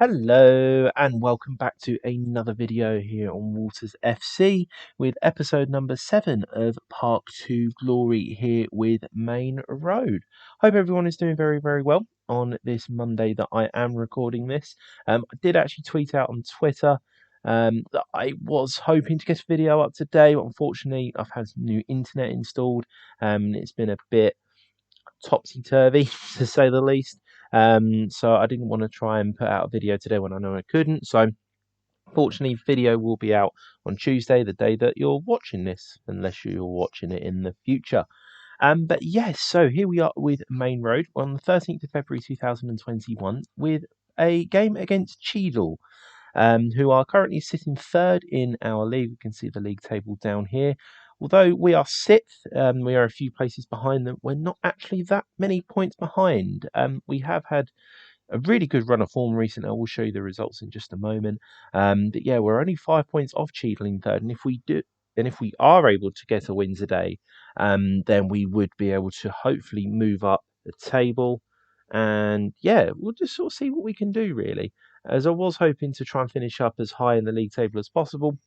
Hello and welcome back to another video here on Waters FC with episode number 7 of Park 2 Glory here with Main Road. Hope everyone is doing very well on this Monday that I am recording this. I did actually tweet out on Twitter that I was hoping to get a video up today, but unfortunately I've had some new internet installed and it's been a bit topsy-turvy to say the least. So I didn't want to try and put out a video today when I know I couldn't. So fortunately, video will be out on Tuesday, the day that you're watching this, unless you're watching it in the future. But yes, so here we are with Main Road on the 13th of February 2021 with a game against Cheadle, who are currently sitting third in our league. We can see the league table down here. Although we are sixth, we are a few places behind them. We're not actually that many points behind. We have had a really good run of form recently. I will show you the results in just a moment. But yeah, we're only 5 points off Cheadle in third, and if we are able to get a win today, then we would be able to hopefully move up the table. And yeah, we'll just sort of see what we can do really. As I was hoping to try and finish up as high in the league table as possible,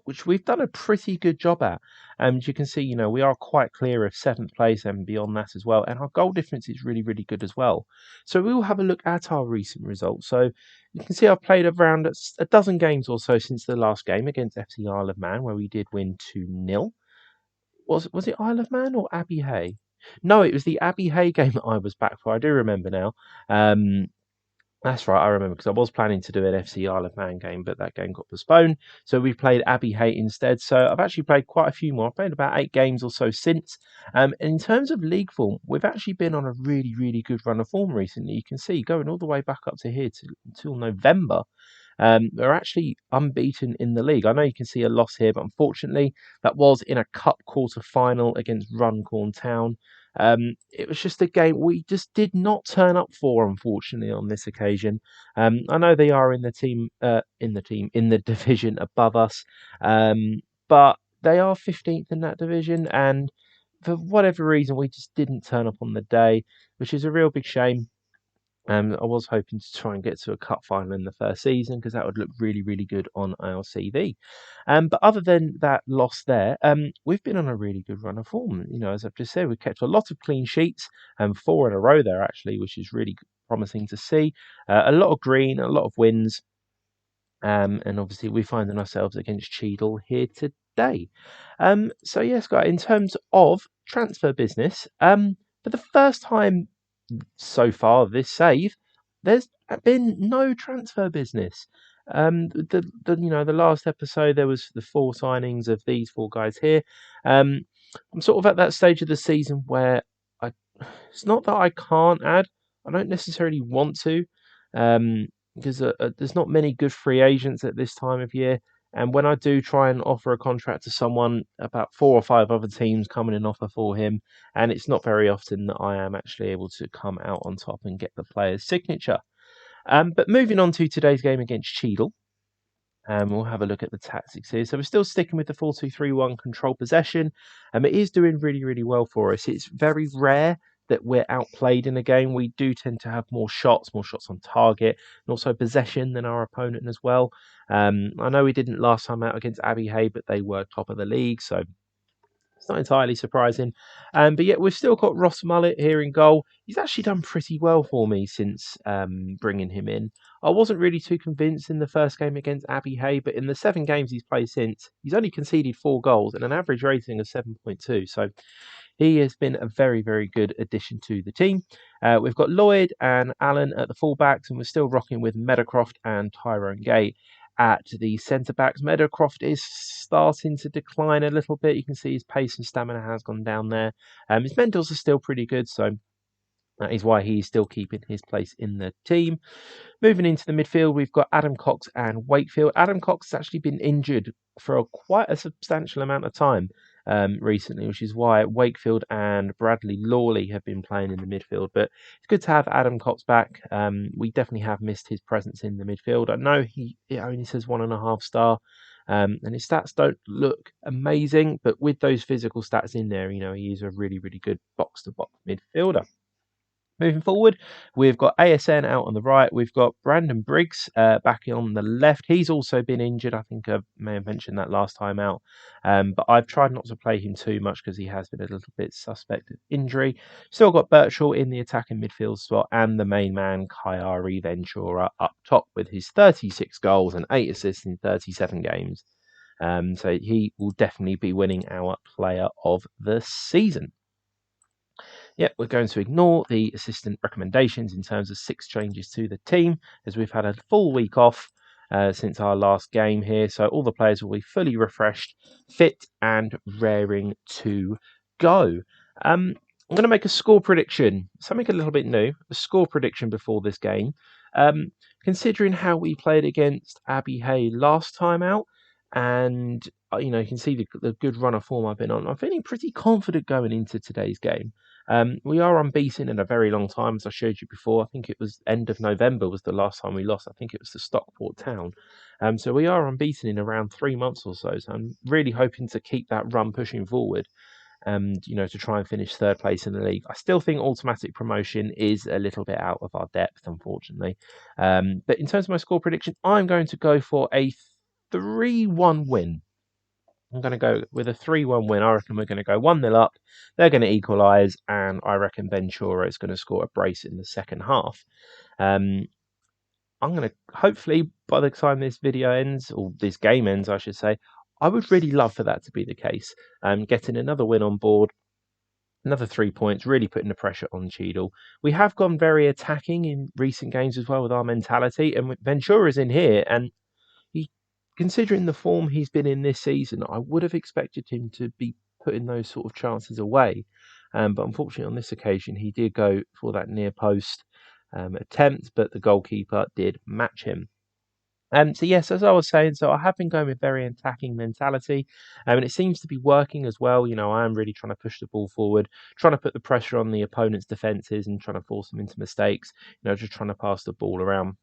which we've done a pretty good job at. As you can see, we are quite clear of seventh place and beyond that as well. And our goal difference is really good as well. So we will have a look at our recent results. So you can see I've played around a dozen games or so since the last game against FC Isle of Man, where we did win 2-0. Was it Isle of Man or Abbey Hay? No, it was the Abbey Hay game that I was back for. I do remember now. That's right, I remember because I was planning to do an FC Isle of Man game, but that game got postponed. So we played Abbey Hay instead. So I've actually played quite a few more. I've played about 8 games or so since. And in terms of league form, we've actually been on a really good run of form recently. You can see going all the way back up to here until November. We're actually unbeaten in the league. I know you can see a loss here, but unfortunately, that was in a cup quarter final against Runcorn Town. It was just a game we just did not turn up for, unfortunately, on this occasion. I know they are in the division above us, but they are 15th in that division, and for whatever reason, we just didn't turn up on the day, which is a real big shame. I was hoping to try and get to a cup final in the first season because that would look really good on our CV. But other than that loss there, we've been on a really good run of form. As I've just said, we've kept a lot of clean sheets, 4 in a row there actually, which is really promising to see. A lot of green, a lot of wins, and obviously we're finding ourselves against Cheadle here today. So yes, guys, in terms of transfer business, for the first time so far this save, there's been no transfer business. The last episode there was the 4 signings of these 4 guys here. I'm sort of at that stage of the season where it's not that I can't add, I don't necessarily want to, because there's not many good free agents at this time of year. And when I do try and offer a contract to someone, about 4 or 5 other teams come in and offer for him, and it's not very often that I am actually able to come out on top and get the player's signature. But moving on to today's game against Cheadle, we'll have a look at the tactics here. So we're still sticking with the 4-2-3-1 control possession. It is doing really well for us. It's very rare that we're outplayed in a game. We do tend to have more shots on target, and also possession than our opponent as well. I know we didn't last time out against Abbey Hay, but they were top of the league, so it's not entirely surprising. But yet we've still got Ross Mullet here in goal. He's actually done pretty well for me since bringing him in. I wasn't really too convinced in the first game against Abbey Hay, but in the 7 games he's played since, he's only conceded 4 goals and an average rating of 7.2. So he has been a very good addition to the team. We've got Lloyd and Allen at the fullbacks, and we're still rocking with Meadowcroft and Tyrone Gate at the centre backs. Meadowcroft is starting to decline a little bit. You can see his pace and stamina has gone down there. His mentals are still pretty good, so that is why he's still keeping his place in the team. Moving into the midfield, we've got Adam Cox and Wakefield. Adam Cox has actually been injured for quite a substantial amount of time recently, which is why Wakefield and Bradley Lawley have been playing in the midfield. But it's good to have Adam Cox back. We definitely have missed his presence in the midfield. I know it only says 1.5 star. And his stats don't look amazing, but with those physical stats in there, he is a really good box-to-box midfielder. Moving forward, we've got ASN out on the right. We've got Brandon Briggs back on the left. He's also been injured. I think I may have mentioned that last time out. But I've tried not to play him too much because he has been a little bit suspect of injury. Still got Birchall in the attacking midfield spot and the main man, Kyari Ventura, up top with his 36 goals and 8 assists in 37 games. So he will definitely be winning our player of the season. Yep, we're going to ignore the assistant recommendations in terms of 6 changes to the team, as we've had a full week off since our last game here. So all the players will be fully refreshed, fit, and raring to go. I'm going to make a score prediction, something a little bit new, a score prediction before this game. Considering how we played against Abbey Hay last time out, and you can see the good run of form I've been on, I'm feeling pretty confident going into today's game. We are unbeaten in a very long time, as I showed you before. I think it was end of November was the last time we lost. I think it was to Stockport Town. So we are unbeaten in around 3 months or so. So I'm really hoping to keep that run pushing forward and, to try and finish 3rd place in the league. I still think automatic promotion is a little bit out of our depth, unfortunately. But in terms of my score prediction, I'm going to go for a 3-1 win. I'm going to go with a 3-1 win. I reckon we're going to go 1-0 up. They're going to equalise, and I reckon Ventura is going to score a brace in the second half. I'm going to, hopefully, by the time this video ends, or this game ends, I should say, I would really love for that to be the case. Getting another win on board, another 3 points, really putting the pressure on Cheadle. We have gone very attacking in recent games as well with our mentality, and Ventura's in here, and considering the form he's been in this season, I would have expected him to be putting those sort of chances away. But unfortunately, on this occasion, he did go for that near post attempt, but the goalkeeper did match him. So yes, as I was saying, so I have been going with very attacking mentality, and it seems to be working as well. I am really trying to push the ball forward, trying to put the pressure on the opponent's defences and trying to force them into mistakes. Just trying to pass the ball around,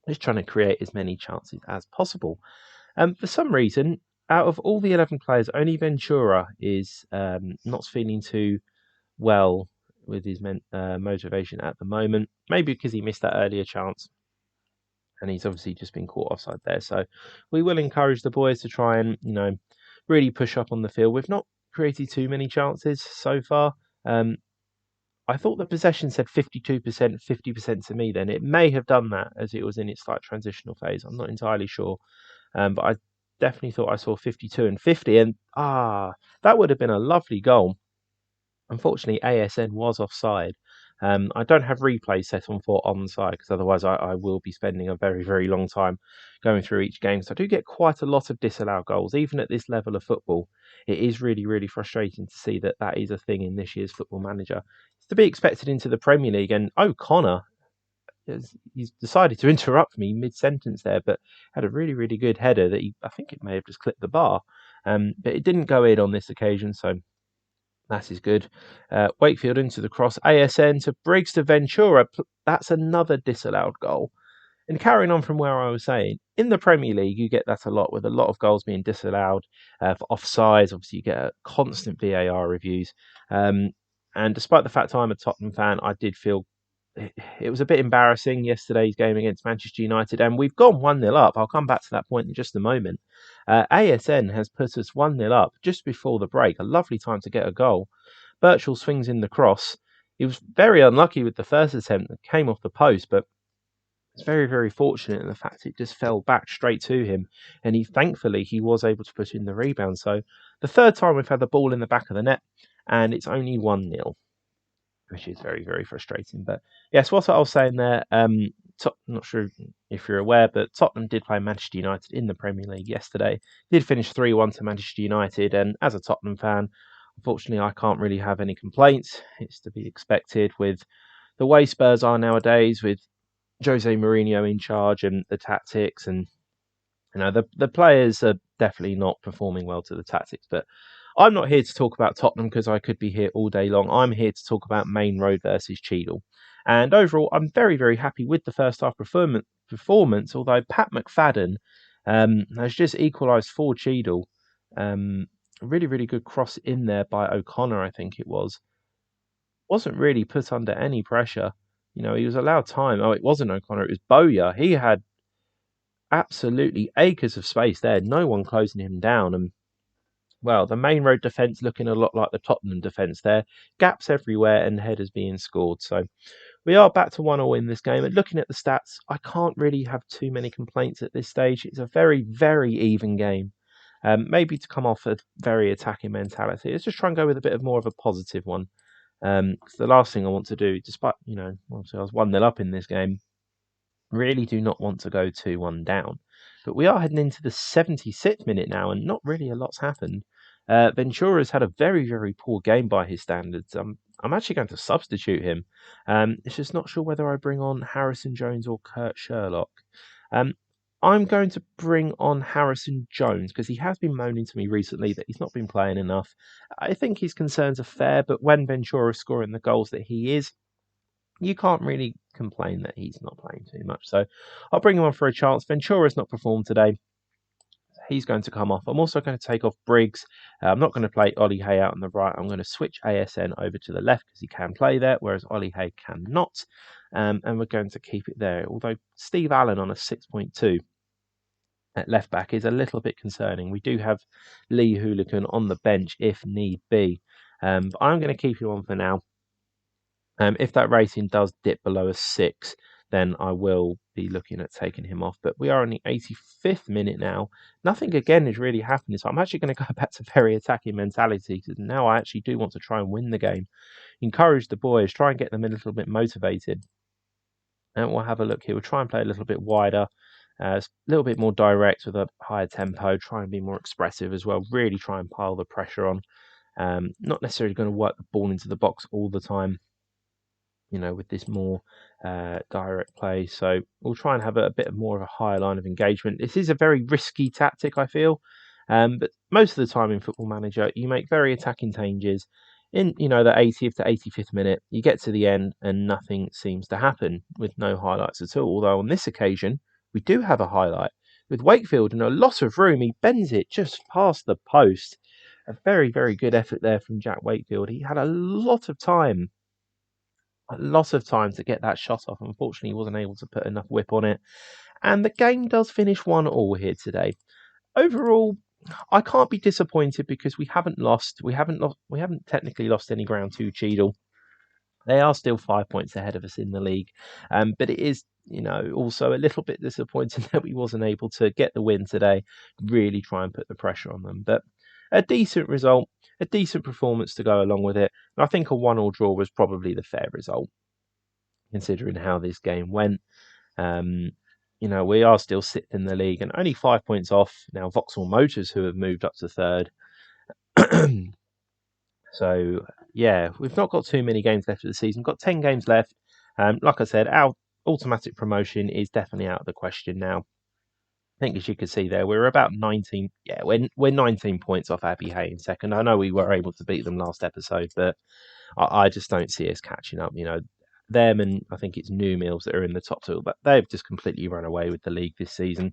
just trying to create as many chances as possible. For some reason, out of all the 11 players, only Ventura is not feeling too well with his motivation at the moment. Maybe because he missed that earlier chance, and he's obviously just been caught offside there. So we will encourage the boys to try and really push up on the field. We've not created too many chances so far. I thought the possession said 52%, 50% to me then. It may have done that as it was in its transitional phase. I'm not entirely sure. But I definitely thought I saw 52 and 50. And that would have been a lovely goal. Unfortunately, ASN was offside. I don't have replay set on for onside because otherwise I will be spending a very, very long time going through each game. So I do get quite a lot of disallowed goals, even at this level of football. It is really, really frustrating to see that is a thing in this year's Football Manager. It's to be expected into the Premier League. And O'Connor, he's decided to interrupt me mid-sentence there, but had a really, really good header that I think it may have just clipped the bar. But it didn't go in on this occasion, so that is good. Wakefield into the cross. ASN to Briggs to Ventura. That's another disallowed goal. And carrying on from where I was saying, in the Premier League, you get that a lot with a lot of goals being disallowed for offsides. Obviously, you get constant VAR reviews. And despite the fact I'm a Tottenham fan, I did feel it was a bit embarrassing yesterday's game against Manchester United, and we've gone 1-0 up. I'll come back to that point in just a moment. ASN has put us 1-0 up just before the break. A lovely time to get a goal. Birchall swings in the cross. He was very unlucky with the first attempt that came off the post, but it's very, very fortunate in the fact it just fell back straight to him, and thankfully he was able to put in the rebound. So the third time we've had the ball in the back of the net, and it's only 1-0. Which is very, very frustrating. But yes, what I was saying there, not sure if you're aware, but Tottenham did play Manchester United in the Premier League yesterday. Did finish 3-1 to Manchester United, and as a Tottenham fan, unfortunately, I can't really have any complaints. It's to be expected with the way Spurs are nowadays, with Jose Mourinho in charge and the tactics, and the players are definitely not performing well to the tactics. But I'm not here to talk about Tottenham because I could be here all day long. I'm here to talk about Main Road versus Cheadle. And overall, I'm very, very happy with the first half performance, although Pat McFadden has just equalised for Cheadle. A really, really good cross in there by O'Connor, I think it was. wasn't really put under any pressure. He was allowed time. Oh, it wasn't O'Connor, it was Bowyer. He had absolutely acres of space there, no one closing him down. And well, the main road defence looking a lot like the Tottenham defence there. Gaps everywhere and headers being scored. So we are back to 1-1 in this game. And looking at the stats, I can't really have too many complaints at this stage. It's a very, very even game. Maybe to come off a very attacking mentality, let's just try and go with a bit of more of a positive one. Because the last thing I want to do, despite, obviously I was 1-0 up in this game, really do not want to go 2-1 down. But we are heading into the 76th minute now, and not really a lot's happened. Ventura's had a very, very poor game by his standards. I'm actually going to substitute him. It's just not sure whether I bring on Harrison Jones or Kurt Sherlock. I'm going to bring on Harrison Jones because he has been moaning to me recently that he's not been playing enough. I think his concerns are fair, but when Ventura's scoring the goals that he is, you can't really complain that he's not playing too much. So I'll bring him on for a chance. Ventura's not performed today. He's going to come off. I'm also going to take off Briggs. I'm not going to play Ollie Hay out on the right. I'm going to switch ASN over to the left because he can play there, whereas Ollie Hay cannot. And we're going to keep it there. Although Steve Allen on a 6.2 at left back is a little bit concerning. We do have Lee Hooligan on the bench if need be. But I'm going to keep him on for now. If that rating does dip below a 6, then I will be looking at taking him off. But we are in the 85th minute now. Nothing again is really happening. So I'm actually going to go back to very attacking mentality because now I actually do want to try and win the game. Encourage the boys, try and get them a little bit motivated. And we'll have a look here. We'll try and play a little bit wider, a little bit more direct with a higher tempo, try and be more expressive as well. Really try and pile the pressure on. Not necessarily going to work the ball into the box all the time, with this more direct play. So we'll try and have a bit more of a higher line of engagement. This is a very risky tactic, I feel. But most of the time in Football Manager, you make very attacking changes. In, the 80th to 85th minute, you get to the end and nothing seems to happen with no highlights at all. Although on this occasion, we do have a highlight. With Wakefield and a lot of room, he bends it just past the post. A very, very good effort there from Jack Wakefield. He had a lot of time to get that shot off. Unfortunately, he wasn't able to put enough whip on it. And the game does finish 1-1 here today. Overall, I can't be disappointed because we haven't lost. We haven't technically lost any ground to Cheadle. They are still 5 points ahead of us in the league. But it is, also a little bit disappointing that we wasn't able to get the win today, really try and put the pressure on them. But a decent result, a decent performance to go along with it. And I think a 1-1 draw was probably the fair result, considering how this game went. We are still sixth in the league and only 5 points off now Vauxhall Motors, who have moved up to third. So, yeah, we've not got too many games left of the season. We've got 10 games left. Like I said, our automatic promotion is definitely out of the question now. I think, as you can see there, we're about 19. Yeah, we're 19 points off Abbey Hay in second. I know we were able to beat them last episode, but I just don't see us catching up. Them and I think it's New Mills that are in the top two, but they've just completely run away with the league this season.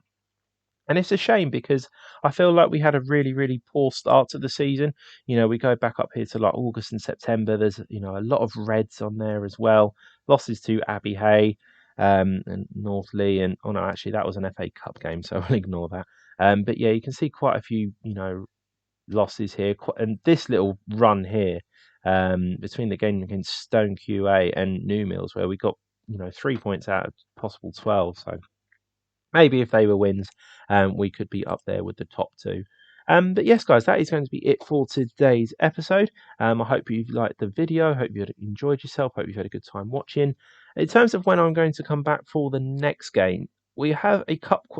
And it's a shame because I feel like we had a really, really poor start to the season. We go back up here to like August and September. There's, a lot of reds on there as well. Losses to Abbey Hay and Northley. And, oh no, actually, that was an FA Cup game, so I'll ignore that. But yeah, you can see quite a few, losses here. And this little run here between the game against Stone QA and New Mills, where we got, 3 points out of possible 12. So maybe if they were wins, we could be up there with the top two. But yes, guys, that is going to be it for today's episode. I hope you've liked the video. Hope you enjoyed yourself. Hope you've had a good time watching. In terms of when I'm going to come back for the next game, we have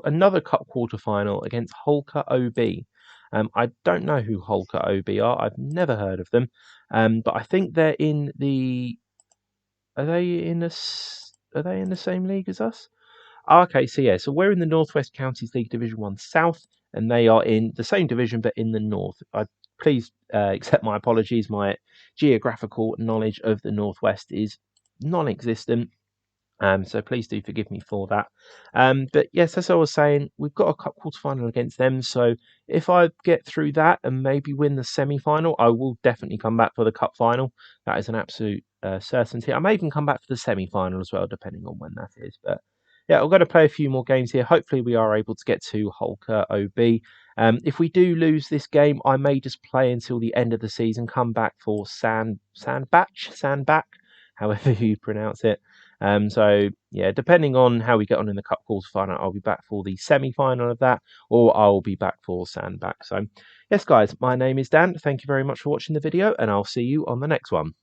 another cup quarterfinal against Holker OB. I don't know who Holker OB are. I've never heard of them. But I think they're in the. Are they in the same league as us? Okay, so we're in the Northwest Counties League Division 1 South, and they are in the same division but in the north. Please accept my apologies. My geographical knowledge of the Northwest is non-existent, so please do forgive me for that. But yes, as I was saying, we've got a cup quarterfinal against them, so if I get through that and maybe win the semi-final, I will definitely come back for the cup final. That is an absolute certainty. I may even come back for the semi-final as well, depending on when that is. But yeah, I'm going to play a few more games here. Hopefully, we are able to get to Holker OB. If we do lose this game, I may just play until the end of the season, come back for Sandbach, however you pronounce it. So yeah, depending on how we get on in the cup quarterfinal, I'll be back for the semi-final of that, or I'll be back for Sandbach. So yes, guys, my name is Dan. Thank you very much for watching the video, and I'll see you on the next one.